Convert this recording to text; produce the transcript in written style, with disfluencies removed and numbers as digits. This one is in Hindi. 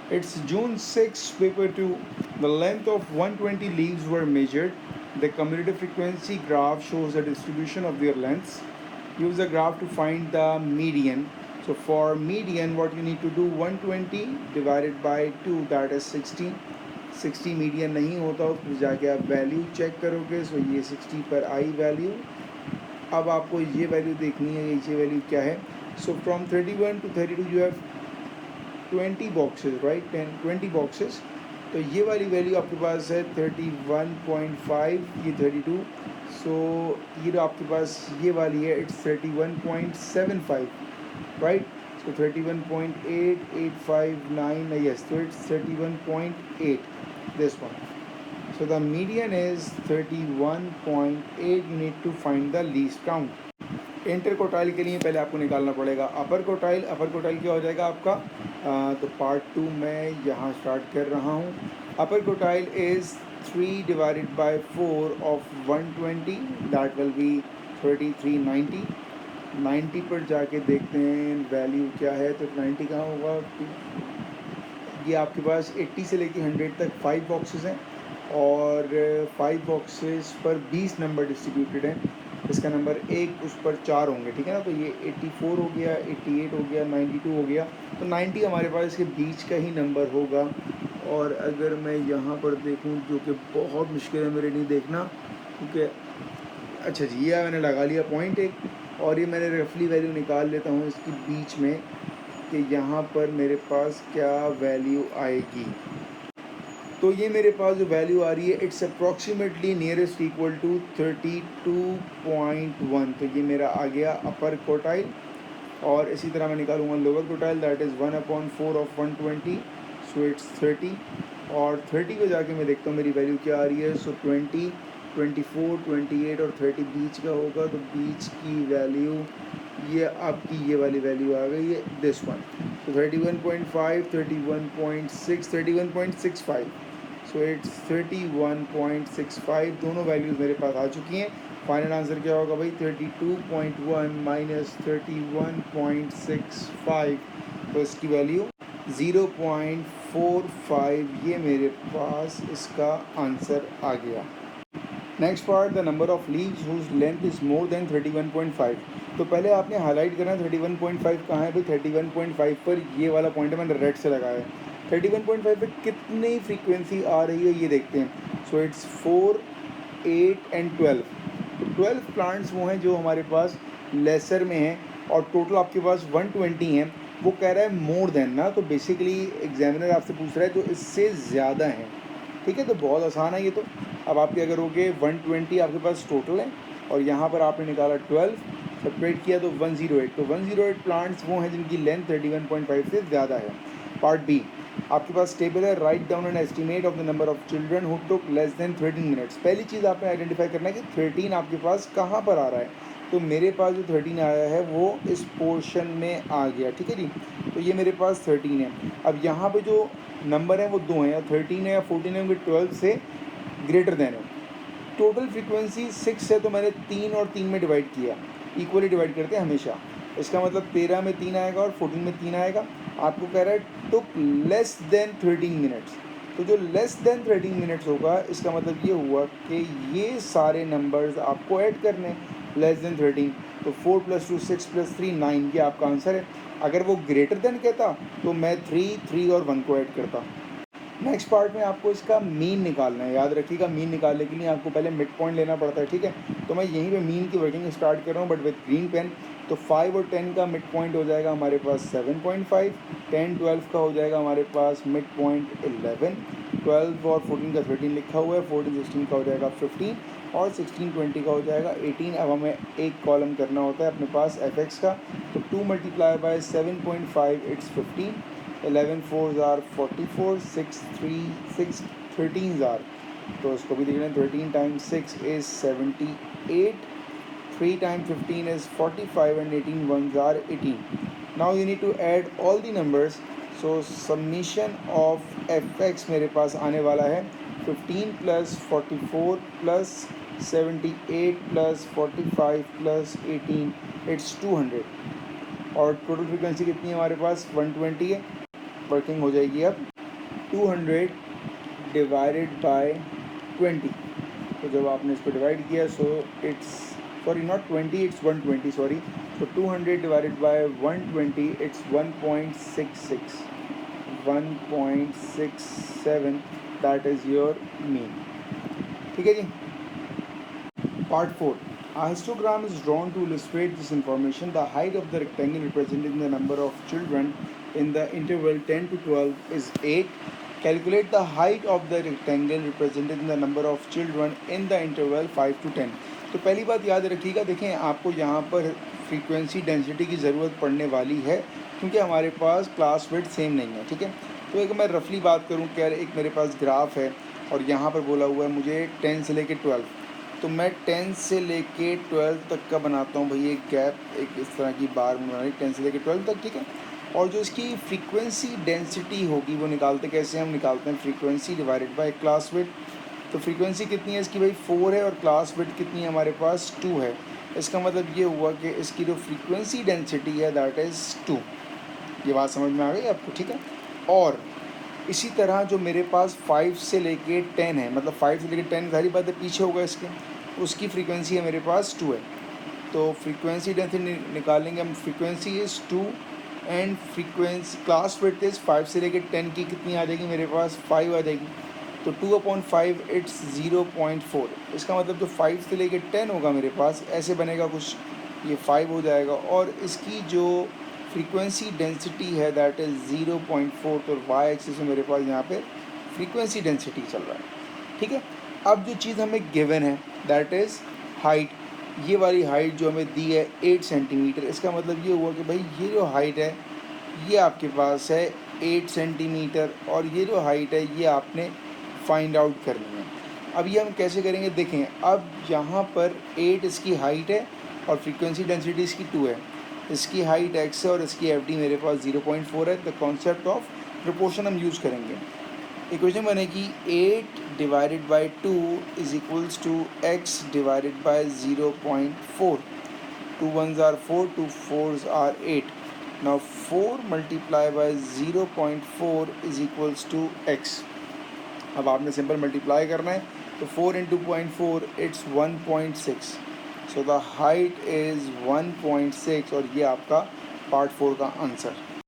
It's June 6, paper 2. The length of 120 leaves were measured. The cumulative frequency graph shows the distribution of their lengths. Use the graph to find the median. So for median, what you need to do, 120 divided by 2, that is 60. 60 median नहीं होता, उस पर जाके आप वैल्यू चेक करोगे. सो ये 60 पर आई वैल्यू. अब आपको ये वैल्यू देखनी है, ये वैल्यू क्या है. So from 31 to 32 you have 20 boxes, right, 20 boxes. तो ये वाली वैल्यू आपके पास है 31.5, ये 32. सो ये जो आपके पास ये वाली है, it's 31.75, right. So 31.8859, yes, so it's 31.8, this one. So the median is 31.8. You need to find the least count. Inter quartile के लिए पहले आपको निकालना पड़ेगा अपर कोटाइल. अपर कोटाइल क्या हो जाएगा आपका, तो पार्ट 2 मैं यहाँ स्टार्ट कर रहा हूँ. अपर quartile is 3 divided by 4 of 120, that will be 3390. 90 पर जाके देखते हैं वैल्यू क्या है. तो 90 कहाँ होगा, ये आपके पास 80 से लेके 100 तक 5 बॉक्सेस हैं और 5 बॉक्सेस पर 20 नंबर डिस्ट्रीब्यूटेड हैं. इसका नंबर 1 उस पर 4 होंगे, ठीक है ना. तो ये 84 हो गया, 88 हो गया, 92 हो गया. तो 90 हमारे पास इसके बीच का ही नंबर होगा. और अगर मैं यहाँ पर देखूँ, जो कि बहुत मुश्किल है मेरे लिए देखना, क्योंकि अच्छा जी, ये मैंने लगा लिया पॉइंट एक, और ये मैंने रफली वैल्यू निकाल लेता हूँ इसके बीच में कि यहाँ पर मेरे पास क्या वैल्यू आएगी. तो ये मेरे पास जो वैल्यू आ रही है, it's approximately nearest equal to 32.1. तो ये मेरा आ गया अपर कोटाइल. और इसी तरह मैं निकालूंगा lower quartile, that is 1/4 of 120, so it's 30. और 30 पे जाके मैं देखता हूँ मेरी वैल्यू क्या आ रही है. सो 20, 24, 28 और 30 बीच का होगा. तो बीच की वैल्यू ये आपकी ये वाली वैल्यू आ गई है, दिस वन. तो 31.5, 31.6, 31.65. So it's 31.65. दोनों वैल्यूज़ मेरे पास आ चुकी हैं. फाइनल आंसर क्या होगा भाई, 32.1 माइनस 31.65. तो इसकी वैल्यू 0.45. ये मेरे पास इसका आंसर आ गया. Next part, the number of leaves whose length is more than 31.5. तो पहले आपने हाईलाइट करना 31.5 कहाँ है भाई. 31.5 पर ये वाला पॉइंट है, मैंने रेड से लगाया है. 31.5 पे कितनी फ्रीक्वेंसी आ रही है ये देखते हैं. So it's 4, 8 and 12. तो 12 प्लांट्स वो हैं जो हमारे पास लेसर में हैं, और टोटल आपके पास 120 हैं. वो कह रहा है मोर देन ना, तो बेसिकली एग्जामिनर आपसे पूछ रहा है तो इससे ज़्यादा हैं, ठीक है. तो बहुत आसान है ये. तो अब आप क्या करोगे, 120 आपके पास टोटल है और यहाँ पर आपने निकाला 12, सेपरेट किया तो 108. तो 108 प्लांट्स वो हैं जिनकी लेंथ 31.5 से ज़्यादा है. पार्ट बी, आपके पास टेबल है. Write down an estimate of the number of children who took less than 13 minutes. पहली चीज़ आपने आइडेंटिफाई करना है कि 13 आपके पास कहाँ पर आ रहा है. तो मेरे पास जो 13 आया है वो इस पोर्शन में आ गया, ठीक है जी. तो ये मेरे पास 13 है. अब यहाँ पे जो नंबर है वो दो हैं, या 13 है या 14 है, क्योंकि 12 से ग्रेटर देन है. टोटल फ्रीक्वेंसी 6 है, तो मैंने 3 और 3 में डिवाइड किया. इक्वली डिवाइड करते हैं हमेशा. इसका मतलब 13 में 3 आएगा और 14 में 3 आएगा. आपको कह रहा है टुक लेस देन 13 मिनट्स. तो जो लेस देन 13 मिनट्स होगा, इसका मतलब ये हुआ कि ये सारे नंबर्स आपको ऐड करने, लेस देन 13. तो 4 + 2 6 + 3 9, ये आपका आंसर है. अगर वो ग्रेटर देन कहता तो मैं 3, 3 और 1 को ऐड करता. नेक्स्ट पार्ट में आपको इसका मीन निकालना है. याद रखिएगा, मीन निकालने के लिए आपको पहले मिड पॉइंट लेना पड़ता है, ठीक है. तो मैं यहीं पे मीन की वर्किंग स्टार्ट कर रहा हूँ, बट विथ ग्रीन पेन. तो 5 और 10 का मिड पॉइंट हो जाएगा हमारे पास 7.5. 10, 12 का हो जाएगा हमारे पास मिड पॉइंट 11. 12 और 14 का 13 लिखा हुआ है. 14, 16 का हो जाएगा 15 और 16, 20 का हो जाएगा 18. अब हमें एक कॉलम करना होता है अपने पास एफ का. तो 2 × 7.5, it's 15. 11 4s are 44, 6 13s are, तो इसको भी देख लें. 13 × 6 is 78, 3 × 15 is 45 and 18 1s are 18. Now you need to add all the numbers. So summation of fx मेरे पास आने वाला है 15 + 44 + 78 + 45 + 18, इट्स 200. और टोटल फ्रीक्वेंसी कितनी है हमारे पास, 120 है. वर्किंग हो जाएगी अब. 200 डिवाइडेड बाय 20। तो जब आपने इसको डिवाइड किया so it's sorry not 20 it's 120 sorry. तो 200 divided by 120 it's 1.66 1.67 that is your mean. ठीक है जी। Part 4. A histogram is drawn to illustrate this information. The height of the rectangle representing the number of children in the interval 10 to 12 is 8. Calculate the height of the rectangle representing the number of children in the interval 5 to 10. तो पहली बात याद रखिएगा, देखें आपको यहाँ पर फ्रीक्वेंसी डेंसिटी की ज़रूरत पड़ने वाली है क्योंकि हमारे पास क्लास विड्थ सेम नहीं है। ठीक है, तो एक मैं रफली बात करूँ क्या, एक मेरे पास ग्राफ है और यहाँ पर बोला हुआ है मुझे 10 से लेके 12, तो मैं 10 से लेके 12 तक का बनाता हूँ भाई एक गैप, एक इस तरह की बार बना रही 10 से लेके 12 तक। ठीक है, और जो इसकी फ्रीक्वेंसी डेंसिटी होगी वो निकालते कैसे, हम निकालते हैं frequency divided by class width. तो फ्रीक्वेंसी कितनी है इसकी भाई 4 है और क्लास विड्थ कितनी है हमारे पास 2 है। इसका मतलब ये हुआ कि इसकी जो फ्रीक्वेंसी डेंसिटी है दैट इज़ 2। ये बात समझ में आ गई आपको? ठीक है, और इसी तरह जो मेरे पास 5 से लेके 10 है, मतलब 5 से लेके 10 सारी बात है पीछे होगा इसके, उसकी फ्रीक्वेंसी है मेरे पास 2 है। तो फ्रीक्वेंसी डेंसिटी निकालेंगे हम, frequency is 2 and frequency class width is 5 से लेके 10 की कितनी आ जाएगी मेरे पास 5 आ जाएगी। तो 2/5 इट्स 0.4। इसका मतलब जो 5 से लेके 10 होगा मेरे पास ऐसे बनेगा कुछ, ये 5 हो जाएगा और इसकी जो फ्रीक्वेंसी डेंसिटी है दैट इज़ 0.4। तो वाई एक्सिस में मेरे पास यहाँ पे फ्रीक्वेंसी डेंसिटी चल रहा है। ठीक है, अब जो चीज़ हमें गिवन है दैट इज़ हाइट, ये वाली हाइट जो हमें दी है 8 सेंटीमीटर। इसका मतलब ये हुआ कि भाई ये जो हाइट है ये आपके पास है 8 सेंटीमीटर और ये जो हाइट है ये आपने फाइंड आउट करनी है। अब ये हम कैसे करेंगे, देखें अब यहाँ पर 8 इसकी हाइट है और फ्रीक्वेंसी डेंसिटी इसकी 2 है, इसकी हाइट x है और इसकी एफ डी मेरे पास 0.4 है। तो कॉन्सेप्ट ऑफ प्रोपोर्शन हम यूज़ करेंगे। इक्वेशन बनेगी 8 divided by 2 is equals to x divided by 0.4। 2 1s are 4, 2 4s are 8। Now 4 multiplied by 0.4 is equals to x। अब आपने सिंपल मल्टीप्लाई करना है, तो 4 into 0.4 it's 1.6। So the height is 1.6 और ये आपका पार्ट 4 का आंसर।